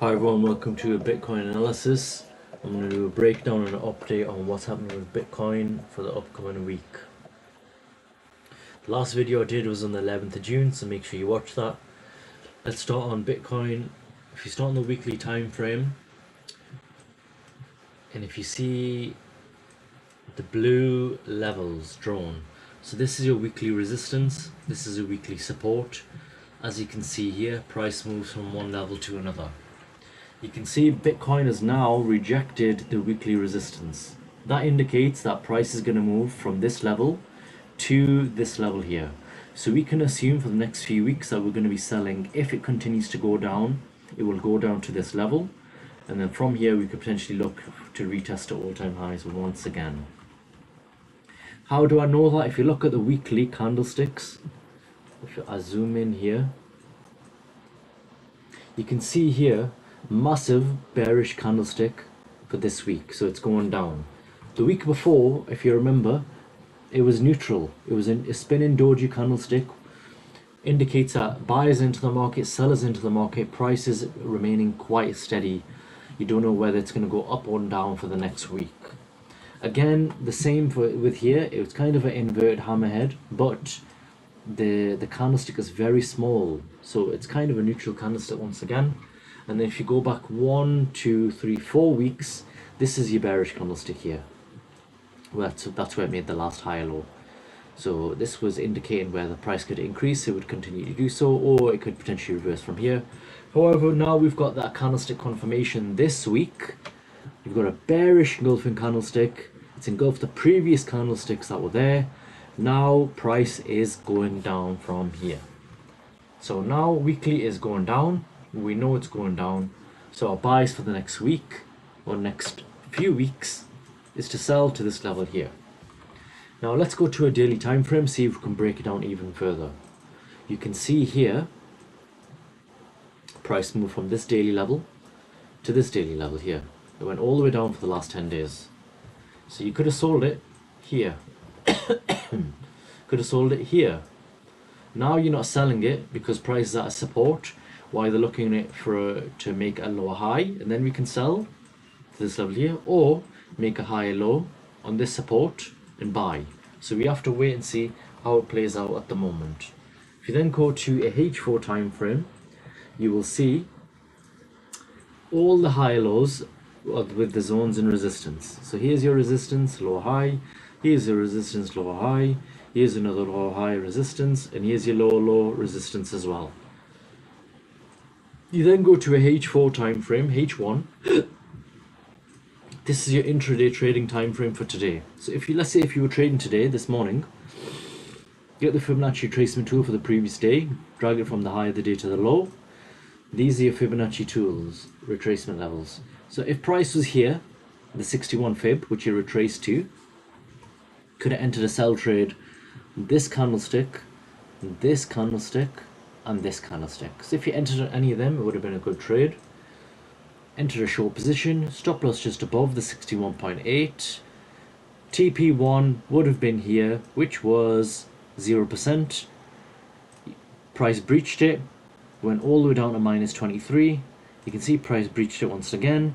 Hi everyone, welcome to a Bitcoin analysis. I'm going to do a breakdown and an update on what's happening with Bitcoin for the upcoming week. The last video I did was on the 11th of June, so make sure you watch that. Let's start on Bitcoin. If you start on the weekly time frame, and if you see the blue levels drawn, so this is your weekly resistance, this is a weekly support. As you can see here, price moves from one level to another. You can see Bitcoin has now rejected the weekly resistance. That indicates that price is going to move from this level to this level here. So we can assume for the next few weeks that we're going to be selling. If it continues to go down, it will go down to this level. And then from here we could potentially look to retest the all-time highs once again. How do I know that? If you look at the weekly candlesticks, if I zoom in here, you can see here massive bearish candlestick for this week, so it's going down. The week before, if you remember, it was neutral. It was a spinning doji candlestick, indicates that buyers into the market, sellers into the market, prices remaining quite steady. You don't know whether it's going to go up or down for the next week. Again, the same with here. It was kind of an inverted hammerhead, but the candlestick is very small, so it's kind of a neutral candlestick once again. And then if you go back 1, 2, 3, 4 weeks, this is your bearish candlestick here. Well, that's where it made the last higher low. So this was indicating where the price could increase, it would continue to do so, or it could potentially reverse from here. However, now we've got that candlestick confirmation this week. We've got a bearish engulfing candlestick. It's engulfed the previous candlesticks that were there. Now price is going down from here. So now weekly is going down. We know it's going down. So our buys for the next week or next few weeks is to sell to this level here. Now let's go to a daily time frame, see if we can break it down even further. You can see here price move from this daily level to this daily level here. It went all the way down for the last 10 days. So you could have sold it here. Could have sold it here. Now you're not selling it because price is at a support while they're looking at it to make a lower high, and then we can sell to this level here, or make a higher low on this support and buy. So we have to wait and see how it plays out at the moment. If you then go to a H4 time frame, you will see all the high lows with the zones and resistance. So here's your resistance, low high, here's your resistance, low high, here's another low high resistance, and here's your low resistance as well. You then go to a H4 time frame, H1. This is your intraday trading time frame for today. So if you, let's say if you were trading today, this morning, get the Fibonacci retracement tool for the previous day, drag it from the high of the day to the low. These are your Fibonacci tools, retracement levels. So if price was here, the 61 Fib, which you retraced to, could have entered a sell trade, this candlestick, this candlestick, and this candlestick. So if you entered any of them, it would have been a good trade. Enter a short position, stop loss just above the 61.8. TP1 would have been here, which was 0%. Price breached it, went all the way down to minus 23. You can see price breached it once again,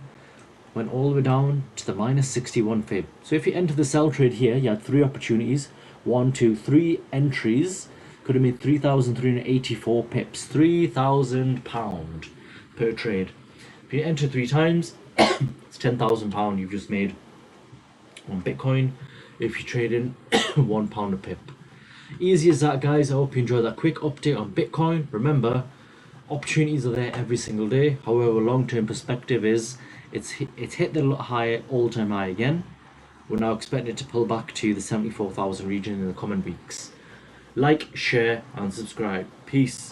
went all the way down to the minus 61 Fib. So if you enter the sell trade here, you had 3 opportunities. 1, 2, 3 entries. Could have made 3,384 pips, £3,000 per trade. If you enter 3 times, it's £10,000 you've just made on Bitcoin. If you trade in £1 a pip. Easy as that, guys. I hope you enjoyed that quick update on Bitcoin. Remember, opportunities are there every single day. However, long-term perspective is it's hit the high, all-time high again. We're now expecting it to pull back to the 74,000 region in the coming weeks. Like, share, and subscribe. Peace.